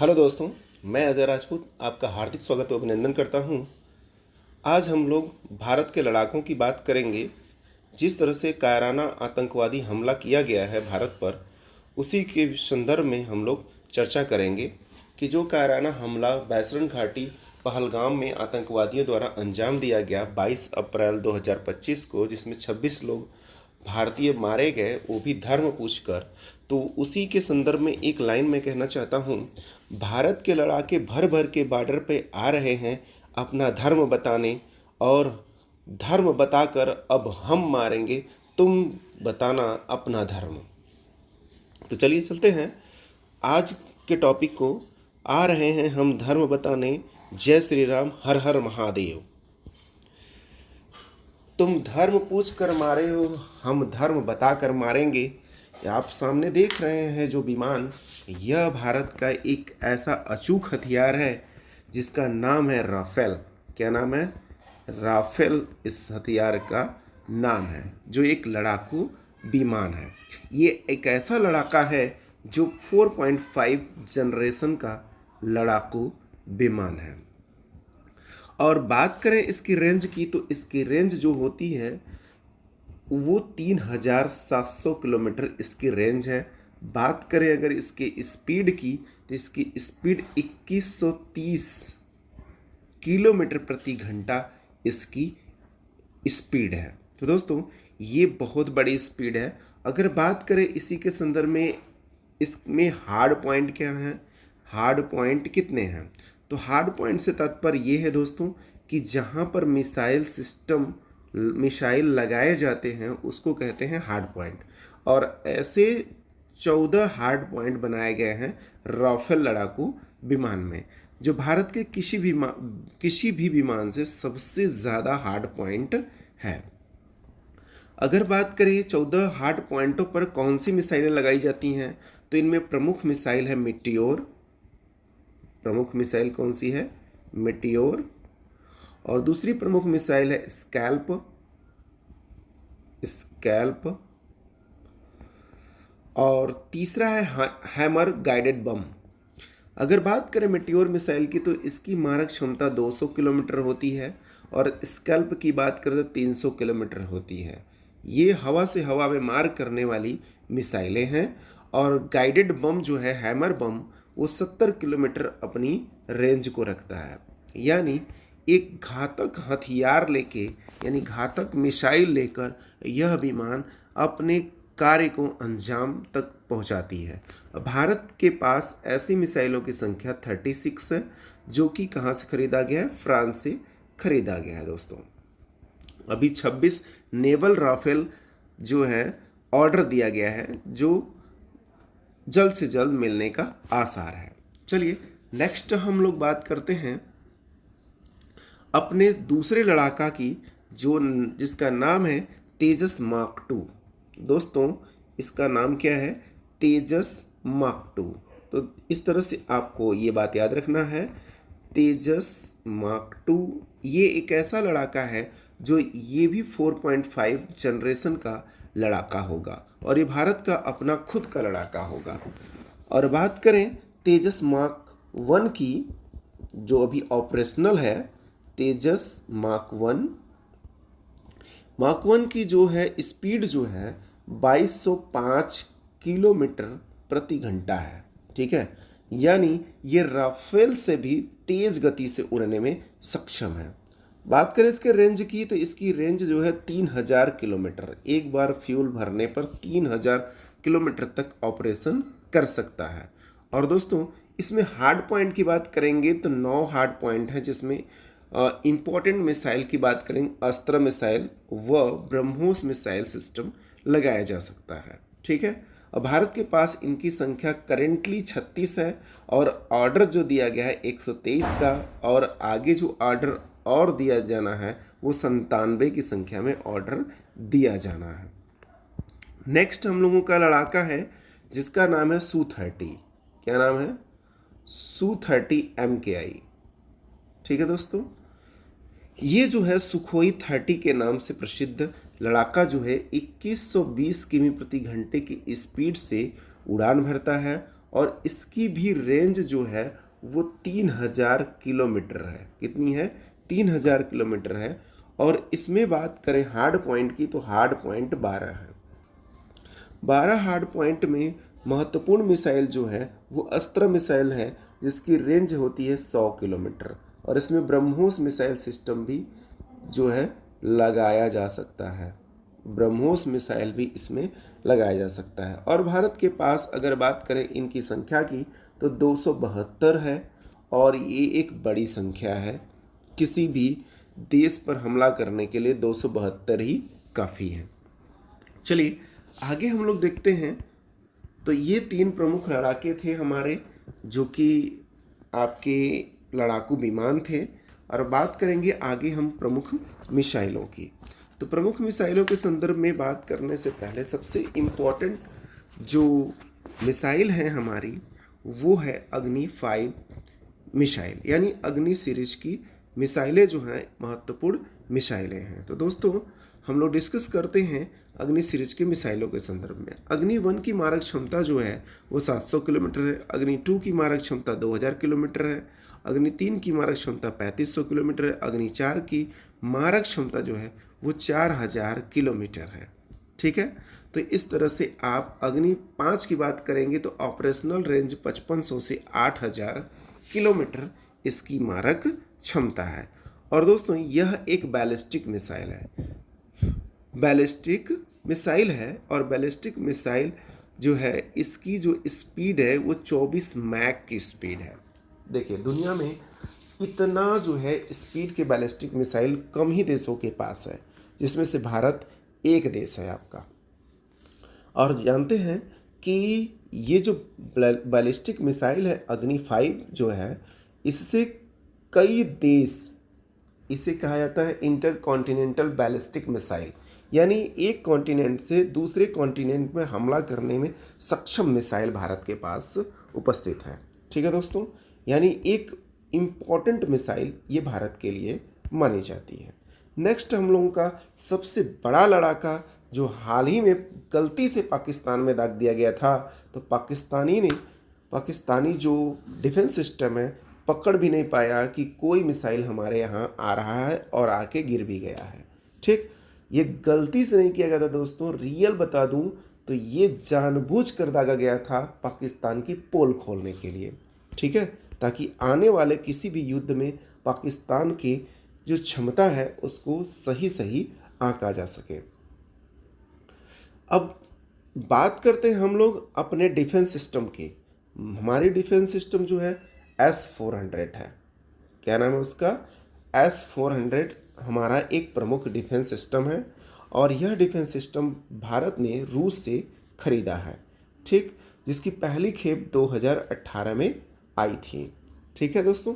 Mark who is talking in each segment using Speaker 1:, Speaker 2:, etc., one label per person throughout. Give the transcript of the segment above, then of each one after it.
Speaker 1: Hello दोस्तों, मैं अजय राजपूत आपका हार्दिक स्वागत और अभिनंदन करता हूं। आज हम लोग भारत के लड़ाकों की बात करेंगे। जिस तरह से कायराना आतंकवादी हमला किया गया है भारत पर, उसी के संदर्भ में हम लोग चर्चा करेंगे कि जो कायराना हमला बैसरन घाटी पहलगाम में आतंकवादियों द्वारा अंजाम दिया गया 22 अप्रैल 2025 को, जिसमें 26 लोग भारतीय मारे गए, वो भी धर्म पूछकर। तो उसी के संदर्भ में एक लाइन में कहना चाहता हूँ। भारत के लड़ाके भर भर के बॉर्डर पे आ रहे हैं अपना धर्म बताने, और धर्म बताकर अब हम मारेंगे, तुम बताना अपना धर्म। तो चलिए चलते हैं आज के टॉपिक को। आ रहे हैं हम धर्म बताने, जय श्री राम, हर हर महादेव। तुम धर्म पूछ कर मारे हो, हम धर्म बता कर मारेंगे। आप सामने देख रहे हैं जो विमान, यह भारत का एक ऐसा अचूक हथियार है जिसका नाम है राफेल। क्या नाम है? राफेल इस हथियार का नाम है, जो एक लड़ाकू विमान है। ये एक ऐसा लड़ाका है जो 4.5 जनरेशन का लड़ाकू विमान है। और बात करें इसकी रेंज की, तो इसकी रेंज जो होती है वो 3700 किलोमीटर इसकी रेंज है। बात करें अगर इसके स्पीड की, तो इसकी स्पीड 2130 किलोमीटर प्रति घंटा इसकी स्पीड है। तो दोस्तों, ये बहुत बड़ी स्पीड है। अगर बात करें इसी के संदर्भ में, इसमें हार्ड पॉइंट क्या है, हार्ड पॉइंट कितने हैं? तो हार्ड पॉइंट से तात्पर्य ये है दोस्तों कि जहाँ पर मिसाइल सिस्टम, मिसाइल लगाए जाते हैं, उसको कहते हैं हार्ड पॉइंट। और ऐसे 14 हार्ड पॉइंट बनाए गए हैं राफेल लड़ाकू विमान में, जो भारत के किसी भी विमान से सबसे ज़्यादा हार्ड पॉइंट है। अगर बात करें 14 हार्ड पॉइंटों पर कौन सी मिसाइलें लगाई जाती हैं, तो इनमें प्रमुख मिसाइल है मिटियोर। प्रमुख मिसाइल कौन सी है? मिटियोर। और दूसरी प्रमुख मिसाइल है स्कैल्प। और तीसरा है हैमर गाइडेड बम। अगर बात करें मिटियोर मिसाइल की, तो इसकी मारक क्षमता 200 किलोमीटर होती है, और स्कैल्प की बात करें तो 300 किलोमीटर होती है। ये हवा से हवा में मार करने वाली मिसाइलें हैं। और गाइडेड बम जो है, हैमर बम, वो 70 किलोमीटर अपनी रेंज को रखता है। यानी एक घातक हथियार लेके, यानी घातक मिसाइल लेकर यह विमान अपने कार्य को अंजाम तक पहुंचाती है। भारत के पास ऐसी मिसाइलों की संख्या 36 है, जो कि कहाँ से खरीदा गया है? फ्रांस से खरीदा गया है दोस्तों। अभी 26 नेवल राफेल जो है ऑर्डर दिया गया है, जो जल्द से जल्द मिलने का आसार है। चलिए नेक्स्ट हम लोग बात करते हैं अपने दूसरे लड़ाका की, जिसका नाम है तेजस मार्क 2। दोस्तों, इसका नाम क्या है? तेजस मार्क 2। तो इस तरह से आपको ये बात याद रखना है। तेजस मार्क 2 ये एक ऐसा लड़ाका है जो ये भी 4.5 जनरेशन का लड़ाका होगा, और ये भारत का अपना खुद का लड़ाका होगा। और बात करें तेजस मार्क 1 की, जो अभी ऑपरेशनल है, तेजस मार्क 1 की जो है स्पीड जो है 2205 किलोमीटर प्रति घंटा है। ठीक है, यानी ये राफेल से भी तेज गति से उड़ने में सक्षम है। बात करें इसके रेंज की, तो इसकी रेंज जो है 3000 किलोमीटर। एक बार फ्यूल भरने पर 3000 किलोमीटर तक ऑपरेशन कर सकता है। और दोस्तों, इसमें हार्ड पॉइंट की बात करेंगे तो 9 हार्ड पॉइंट हैं, जिसमें इम्पॉर्टेंट मिसाइल की बात करें, अस्त्र मिसाइल व ब्रह्मोस मिसाइल सिस्टम लगाया जा सकता है। ठीक है, और भारत के पास इनकी संख्या करेंटली 36 है, और ऑर्डर जो दिया गया है 123 का, और आगे जो ऑर्डर और दिया जाना है वो 97 की संख्या में ऑर्डर दिया जाना है। नेक्स्ट हम लोगों का लड़ाका है जिसका नाम है Su-30। क्या नाम है? Su-30 MKI। ठीक है दोस्तों, ये जो है सुखोई 30 के नाम से प्रसिद्ध लड़ाका जो है 2120 किमी प्रति घंटे की स्पीड से उड़ान भरता है, और इसकी भी रेंज जो है वो 3000 किलोमीटर है। कितनी है? 3000 किलोमीटर है। और इसमें बात करें हार्ड पॉइंट की तो हार्ड पॉइंट 12 है। 12 हार्ड पॉइंट में महत्वपूर्ण मिसाइल जो है वो अस्त्र मिसाइल है, जिसकी रेंज होती है 100 किलोमीटर। और इसमें ब्रह्मोस मिसाइल सिस्टम भी जो है लगाया जा सकता है। ब्रह्मोस मिसाइल भी इसमें लगाया जा सकता है। और भारत के पास अगर बात करें इनकी संख्या की तो 272 है, और ये एक बड़ी संख्या है। किसी भी देश पर हमला करने के लिए 272 ही काफ़ी है। चलिए आगे हम लोग देखते हैं। तो ये 3 प्रमुख लड़ाके थे हमारे, जो कि आपके लड़ाकू विमान थे। और बात करेंगे आगे हम प्रमुख मिसाइलों की। तो प्रमुख मिसाइलों के संदर्भ में बात करने से पहले सबसे इम्पोर्टेंट जो मिसाइल है हमारी वो है अग्नि 5 मिसाइल, यानी अग्नि सीरीज की मिसाइलें जो हैं महत्वपूर्ण मिसाइलें हैं। तो दोस्तों हम लोग डिस्कस करते हैं अग्नि सीरीज की मिसाइलों के संदर्भ में। अग्नि 1 की मारक क्षमता जो है वो 700 किलोमीटर है। अग्नि 2 की मारक क्षमता 2000 किलोमीटर है। अग्नि 3 की मारक क्षमता 3500 किलोमीटर है। अग्नि 4 की मारक क्षमता जो है वो 4000 किलोमीटर है। ठीक है, तो इस तरह से आप अग्नि 5 की बात करेंगे तो ऑपरेशनल रेंज 5500 से 8000 किलोमीटर इसकी मारक क्षमता है। और दोस्तों यह एक बैलिस्टिक मिसाइल है। बैलिस्टिक मिसाइल है, और बैलिस्टिक मिसाइल जो है इसकी जो स्पीड है वो 24 मैक की स्पीड है। देखिए दुनिया में इतना जो है स्पीड के बैलिस्टिक मिसाइल कम ही देशों के पास है, जिसमें से भारत एक देश है आपका। और जानते हैं कि ये जो बैलिस्टिक मिसाइल है अग्नि 5 जो है, इससे कई देश, इसे कहा जाता है इंटरकॉन्टिनेंटल बैलिस्टिक मिसाइल, यानी एक कॉन्टिनेंट से दूसरे कॉन्टिनेंट में हमला करने में सक्षम मिसाइल भारत के पास उपस्थित है। ठीक है दोस्तों, यानी एक इम्पॉर्टेंट मिसाइल ये भारत के लिए मानी जाती है। नेक्स्ट हम लोगों का सबसे बड़ा लड़ाका जो हाल ही में गलती से पाकिस्तान में दाग दिया गया था, तो पाकिस्तानी जो डिफेंस सिस्टम है पकड़ भी नहीं पाया कि कोई मिसाइल हमारे यहाँ आ रहा है, और आके गिर भी गया है। ठीक, ये गलती से नहीं किया गया था दोस्तों, रियल बता दूं तो ये जानबूझकर दागा गया था पाकिस्तान की पोल खोलने के लिए। ठीक है, ताकि आने वाले किसी भी युद्ध में पाकिस्तान की जो क्षमता है उसको सही सही आंका जा सके। अब बात करते हैं हम लोग अपने डिफेंस सिस्टम की। हमारी डिफेंस सिस्टम जो है S-400 है। क्या नाम है उसका? S-400 हमारा एक प्रमुख डिफेंस सिस्टम है, और यह डिफेंस सिस्टम भारत ने रूस से खरीदा है। ठीक, जिसकी पहली खेप 2018 में आई थी। ठीक है दोस्तों,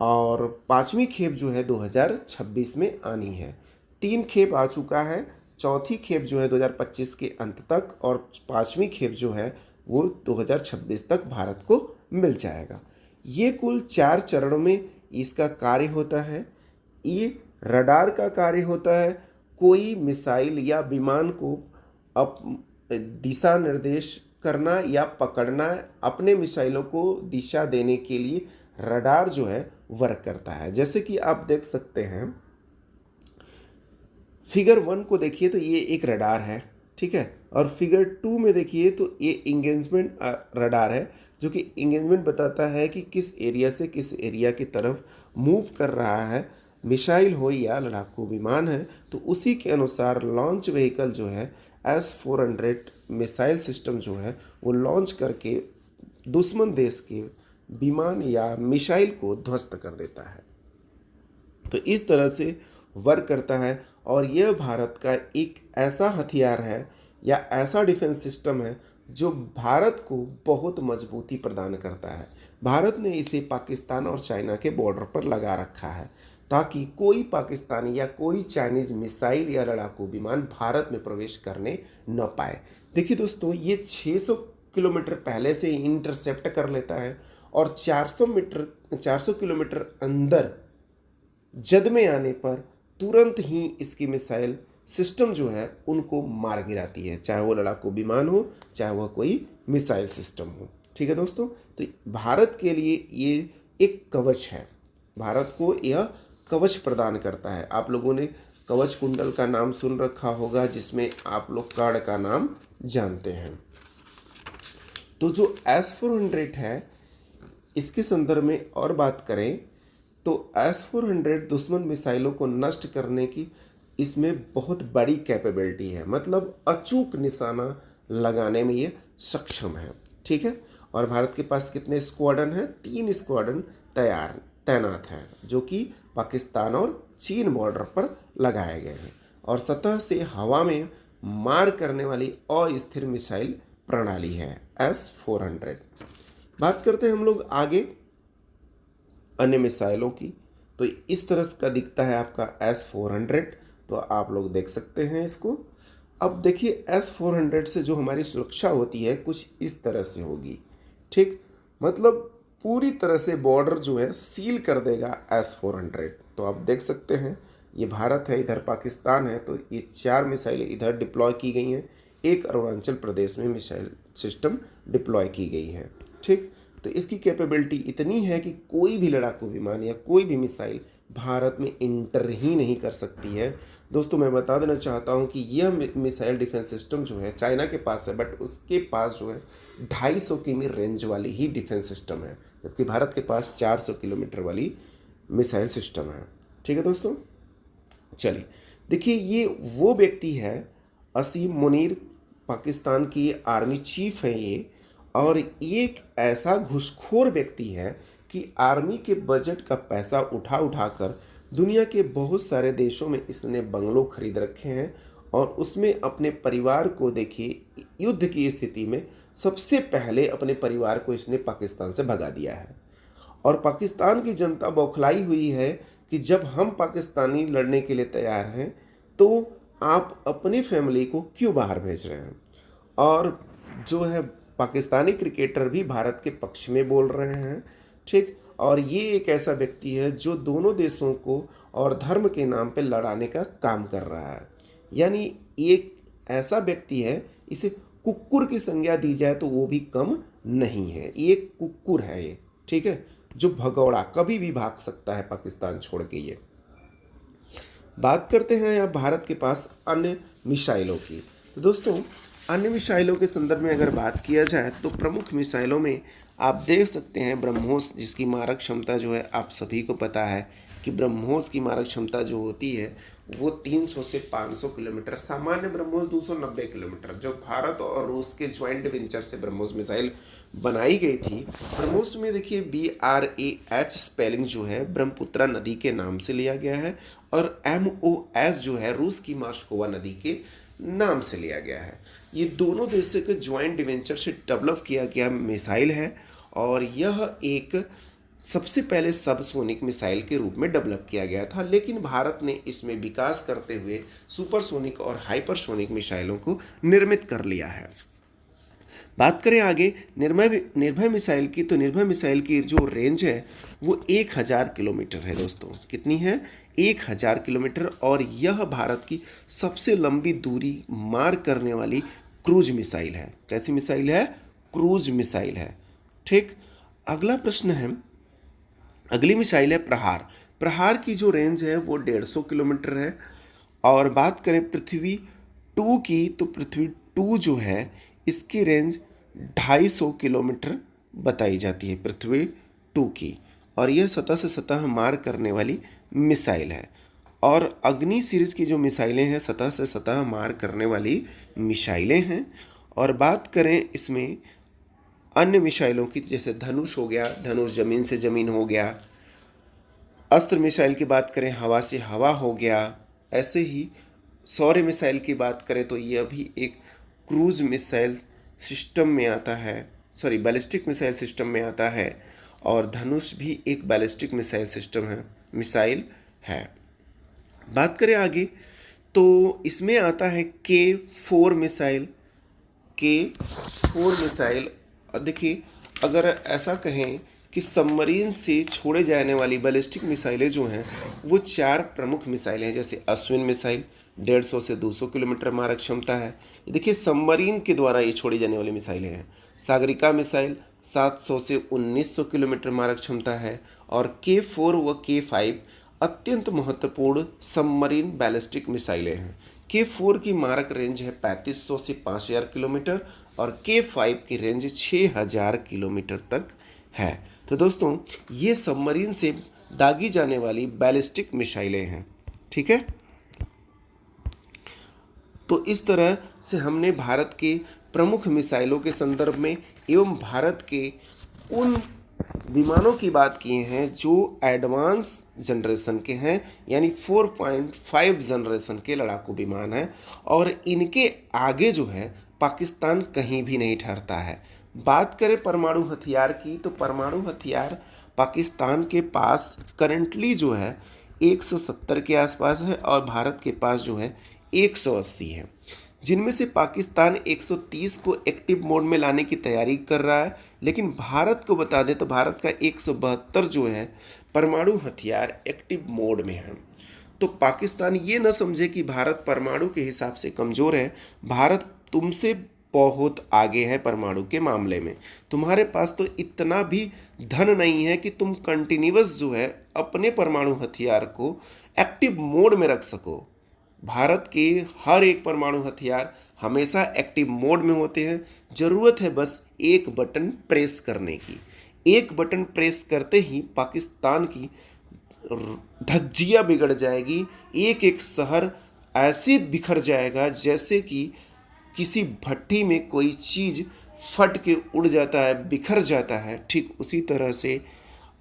Speaker 1: और 5वीं खेप जो है 2026 में आनी है। 3 खेप आ चुका है, चौथी खेप जो है 2025 के अंत तक, और 5वीं खेप जो है वो 2026 तक भारत को मिल जाएगा। ये कुल 4 चरणों में इसका कार्य होता है। ये रडार का कार्य होता है। कोई मिसाइल या विमान को दिशा निर्देश करना या पकड़ना, अपने मिसाइलों को दिशा देने के लिए रडार जो है वर्क करता है। जैसे कि आप देख सकते हैं फिगर 1 को देखिए तो ये एक रडार है। ठीक है, और फिगर 2 में देखिए तो ये इंगेजमेंट रडार है, जो कि इंगेजमेंट बताता है कि किस एरिया से किस एरिया की तरफ मूव कर रहा है, मिसाइल हो या लड़ाकू विमान है। तो उसी के अनुसार लॉन्च व्हीकल जो है S-400 मिसाइल सिस्टम जो है वो लॉन्च करके दुश्मन देश के विमान या मिसाइल को ध्वस्त कर देता है। तो इस तरह से वर्क करता है, और यह भारत का एक ऐसा हथियार है या ऐसा डिफेंस सिस्टम है जो भारत को बहुत मजबूती प्रदान करता है। भारत ने इसे पाकिस्तान और चाइना के बॉर्डर पर लगा रखा है, ताकि कोई पाकिस्तानी या कोई चाइनीज मिसाइल या लड़ाकू विमान भारत में प्रवेश करने न पाए। देखिए दोस्तों, ये 600 किलोमीटर पहले से ही इंटरसेप्ट कर लेता है, और 400 किलोमीटर अंदर जद में आने पर तुरंत ही इसकी मिसाइल सिस्टम जो है उनको मार गिराती है, चाहे वो लड़ाकू विमान हो चाहे वह कोई मिसाइल सिस्टम हो। ठीक है दोस्तों, तो भारत के लिए ये एक कवच है, भारत को यह कवच प्रदान करता है। आप लोगों ने कवच कुंडल का नाम सुन रखा होगा, जिसमें आप लोग कर्ण का नाम जानते हैं। तो जो S-400 है, इसके संदर्भ में और बात करें तो S-400 दुश्मन मिसाइलों को नष्ट करने की इसमें बहुत बड़ी कैपेबिलिटी है, मतलब अचूक निशाना लगाने में ये सक्षम है। ठीक है, और भारत के पास कितने स्क्वाड्रन हैं? 3 स्क्वाड्रन तैनात हैं, जो कि पाकिस्तान और चीन बॉर्डर पर लगाए गए हैं, और सतह से हवा में मार करने वाली अस्थिर मिसाइल प्रणाली है S-400। बात करते हैं हम लोग आगे अन्य मिसाइलों की। तो इस तरह का दिखता है आपका S-400, तो आप लोग देख सकते हैं इसको। अब देखिए S-400 से जो हमारी सुरक्षा होती है कुछ इस तरह से होगी। ठीक, मतलब पूरी तरह से बॉर्डर जो है सील कर देगा S-400। तो आप देख सकते हैं ये भारत है, इधर पाकिस्तान है, तो ये 4 मिसाइलें इधर डिप्लॉय की गई हैं, एक अरुणाचल प्रदेश में मिसाइल सिस्टम डिप्लॉय की गई है। ठीक, तो इसकी कैपेबिलिटी इतनी है कि कोई भी लड़ाकू विमान या कोई भी मिसाइल भारत में इंटर ही नहीं कर सकती है। दोस्तों मैं बता देना चाहता हूं कि यह मिसाइल डिफेंस सिस्टम जो है चाइना के पास है, बट उसके पास जो है 250 किमी रेंज वाली ही डिफेंस सिस्टम है, जबकि भारत के पास 400 किलोमीटर वाली मिसाइल सिस्टम है। ठीक है दोस्तों, चलिए देखिए ये वो व्यक्ति है असीम मुनीर, पाकिस्तान की आर्मी चीफ है ये, और ये एक ऐसा घूसखोर व्यक्ति है कि आर्मी के बजट का पैसा उठा कर दुनिया के बहुत सारे देशों में इसने बंगलों खरीद रखे हैं, और उसमें अपने परिवार को देखिए युद्ध की स्थिति में सबसे पहले अपने परिवार को इसने पाकिस्तान से भगा दिया है। और पाकिस्तान की जनता बौखलाई हुई है कि जब हम पाकिस्तानी लड़ने के लिए तैयार हैं तो आप अपनी फैमिली को क्यों बाहर भेज रहे हैं। और जो है पाकिस्तानी क्रिकेटर भी भारत के पक्ष में बोल रहे हैं। ठीक, और ये एक ऐसा व्यक्ति है जो दोनों देशों को और धर्म के नाम पे लड़ाने का काम कर रहा है, यानी एक ऐसा व्यक्ति है, इसे कुक्कुर की संज्ञा दी जाए तो वो भी कम नहीं है, ये कुक्कुर है ये। ठीक है, जो भगौड़ा कभी भी भाग सकता है पाकिस्तान छोड़ के। ये बात करते हैं यहाँ भारत के पास अन्य मिसाइलों की। तो दोस्तों अन्य मिसाइलों के संदर्भ में अगर बात किया जाए तो प्रमुख मिसाइलों में आप देख सकते हैं ब्रह्मोस, जिसकी मारक क्षमता जो है आप सभी को पता है कि ब्रह्मोस की मारक क्षमता जो होती है वो 300 से 500 किलोमीटर, सामान्य ब्रह्मोस 290 किलोमीटर। जो भारत और रूस के ज्वाइंट वेंचर से ब्रह्मोस मिसाइल बनाई गई थी। ब्रह्मोस में देखिए BRAH स्पेलिंग जो है ब्रह्मपुत्रा नदी के नाम से लिया गया है, और MOS जो है रूस की मास्कोवा नदी के नाम से लिया गया है। ये दोनों देशों के ज्वाइंट वेंचर से डेवलप किया गया मिसाइल है, और यह एक सबसे पहले सबसोनिक मिसाइल के रूप में डेवलप किया गया था, लेकिन भारत ने इसमें विकास करते हुए सुपरसोनिक और हाइपरसोनिक मिसाइलों को निर्मित कर लिया है। बात करें आगे निर्भय मिसाइल की, तो निर्भय मिसाइल की जो रेंज है वो 1000 किलोमीटर है दोस्तों। कितनी है? 1000 किलोमीटर, और यह भारत की सबसे लंबी दूरी मार करने वाली क्रूज मिसाइल है। कैसी मिसाइल है? क्रूज मिसाइल है। ठीक, अगला प्रश्न है, अगली मिसाइल है प्रहार। प्रहार की जो रेंज है वो 150 किलोमीटर है। और बात करें पृथ्वी 2 की, तो पृथ्वी 2 जो है इसकी रेंज 250 किलोमीटर बताई जाती है पृथ्वी 2 की, और यह सतह से सतह मार करने वाली मिसाइल है। और अग्नि सीरीज की जो मिसाइलें हैं सतह से सतह मार करने वाली मिसाइलें हैं। और बात करें इसमें अन्य मिसाइलों की, जैसे धनुष हो गया, धनुष जमीन से जमीन हो गया। अस्त्र मिसाइल की बात करें, हवा से हवा हो गया। ऐसे ही सौर्य मिसाइल की बात करें तो यह भी एक क्रूज मिसाइल सिस्टम में आता है, सॉरी बैलिस्टिक मिसाइल सिस्टम में आता है, और धनुष भी एक बैलिस्टिक मिसाइल सिस्टम है, मिसाइल है। बात करें आगे तो इसमें आता है K4 मिसाइल। K4 मिसाइल, देखिए अगर ऐसा कहें कि सबमरीन से छोड़े जाने वाली बैलिस्टिक मिसाइलें जो हैं वो 4 प्रमुख मिसाइलें हैं। जैसे अश्विन मिसाइल 150 से 200 किलोमीटर मारक क्षमता है, देखिए सबमरीन के द्वारा ये छोड़ी जाने वाली मिसाइलें हैं। सागरिका मिसाइल 700 से 1900 किलोमीटर मारक क्षमता है। और K4 व K5 अत्यंत महत्वपूर्ण सबमरीन बैलिस्टिक मिसाइलें हैं। K4 की मारक रेंज है 3500 से 5000 किलोमीटर और K5 की रेंज 6000 किलोमीटर तक है। तो दोस्तों, ये सबमरीन से दागी जाने वाली बैलिस्टिक मिसाइलें हैं। ठीक है, तो इस तरह से हमने भारत के प्रमुख मिसाइलों के संदर्भ में एवं भारत के उन विमानों की बात किए हैं जो एडवांस जनरेशन के हैं, यानी 4.5 जनरेशन के लड़ाकू विमान हैं, और इनके आगे जो है पाकिस्तान कहीं भी नहीं ठहरता है। बात करें परमाणु हथियार की, तो परमाणु हथियार पाकिस्तान के पास करंटली जो है 170 के आसपास है और भारत के पास जो है 180 है, जिनमें से पाकिस्तान 130 को एक्टिव मोड में लाने की तैयारी कर रहा है। लेकिन भारत को बता दें तो भारत का 172 जो है परमाणु हथियार एक्टिव मोड में है। तो पाकिस्तान ये न समझे कि भारत परमाणु के हिसाब से कमज़ोर है। भारत तुमसे बहुत आगे है परमाणु के मामले में। तुम्हारे पास तो इतना भी धन नहीं है कि तुम कंटिन्यूअस जो है अपने परमाणु हथियार को एक्टिव मोड में रख सको। भारत के हर एक परमाणु हथियार हमेशा एक्टिव मोड में होते हैं। ज़रूरत है बस एक बटन प्रेस करने की। एक बटन प्रेस करते ही पाकिस्तान की धज्जियाँ बिगड़ जाएगी। एक एक शहर ऐसे बिखर जाएगा जैसे कि किसी भट्टी में कोई चीज़ फट के उड़ जाता है, बिखर जाता है, ठीक उसी तरह से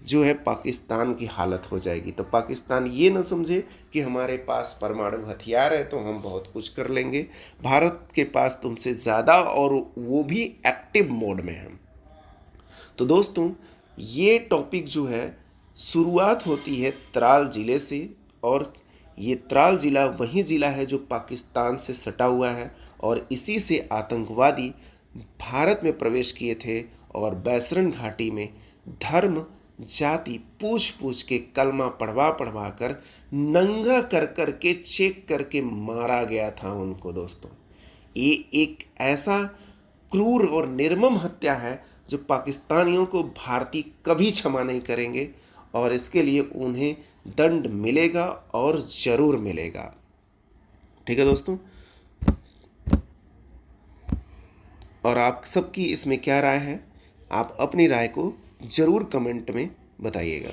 Speaker 1: जो है पाकिस्तान की हालत हो जाएगी। तो पाकिस्तान ये न समझे कि हमारे पास परमाणु हथियार है तो हम बहुत कुछ कर लेंगे। भारत के पास तुमसे ज़्यादा, और वो भी एक्टिव मोड में है। तो दोस्तों, ये टॉपिक जो है शुरुआत होती है त्राल ज़िले से, और ये त्राल ज़िला वही ज़िला है जो पाकिस्तान से सटा हुआ है, और इसी से आतंकवादी भारत में प्रवेश किए थे और बैसरन घाटी में धर्म जाति पूछ पूछ के कलमा पढ़वा पढ़वा कर नंगा कर कर के चेक करके मारा गया था उनको। दोस्तों, ये एक ऐसा क्रूर और निर्मम हत्या है जो पाकिस्तानियों को भारतीय कभी क्षमा नहीं करेंगे, और इसके लिए उन्हें दंड मिलेगा और ज़रूर मिलेगा। ठीक है दोस्तों, और आप सबकी इसमें क्या राय है, आप अपनी राय को ज़रूर कमेंट में बताइएगा।